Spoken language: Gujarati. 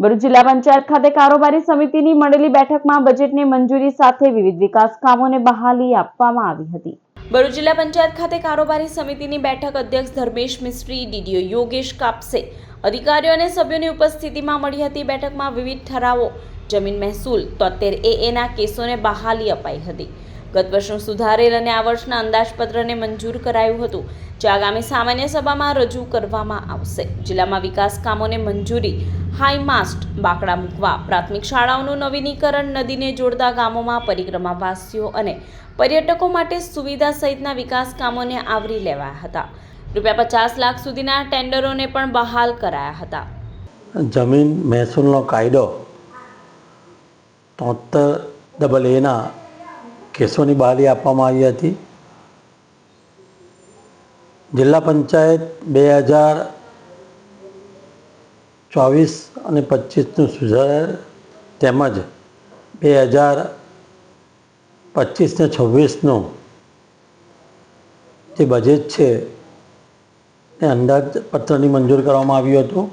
ભરૂચ જિલ્લા પંચાયત ખાતે કારોબારી સમિતિની મળેલી બેઠકમાં બજેટને મંજૂરી સાથે વિવિધ વિકાસ કામોને બહાલી આપવામાં આવી હતી। ભરૂચ જિલ્લા પંચાયત ખાતે કારોબારી સમિતિની બેઠક અધ્યક્ષ ધર્મેશ મિસ્ત્રી, ડીડીઓ યોગેશ કાપસે, અધિકારીઓ અને સભ્યોની ઉપસ્થિતિમાં મળી હતી। બેઠકમાં વિવિધ ઠરાવો, જમીન મહેસૂલ 73A ના કેસોને બહાલી અપાઈ હતી। ગત વર્ષનું સુધારેલ અને આ વર્ષના અંદાજપત્રને મંજૂર કરાયું હતું, જે આગામી સામાન્ય સભામાં રજૂ કરવામાં આવશે। જિલ્લામાં વિકાસ કામોને મંજૂરી, હાઈમાસ્ટ, બાકડા મૂકવા, પ્રાથમિક શાળાઓનું નવીનીકરણ, નદીને જોડતા ગામોમાં પરિક્રમાવાસીઓ અને પર્યટકો માટે સુવિધા સહિતના વિકાસ કામોને આવરી લેવાયા હતા। ₹50 લાખ સુધીના ટેન્ડરોને પણ બહાલ કરાયા હતા। જમીન મહેસૂલનો કાયદો 73AA ના કેસોની બહાલી આપવામાં આવી હતી। જિલ્લા પંચાયત 2024 અને 25નું સુધારેલ તેમજ 2025 ને 26નું જે બજેટ છે એ અંદાજપત્રની મંજૂર કરવામાં આવ્યું હતું।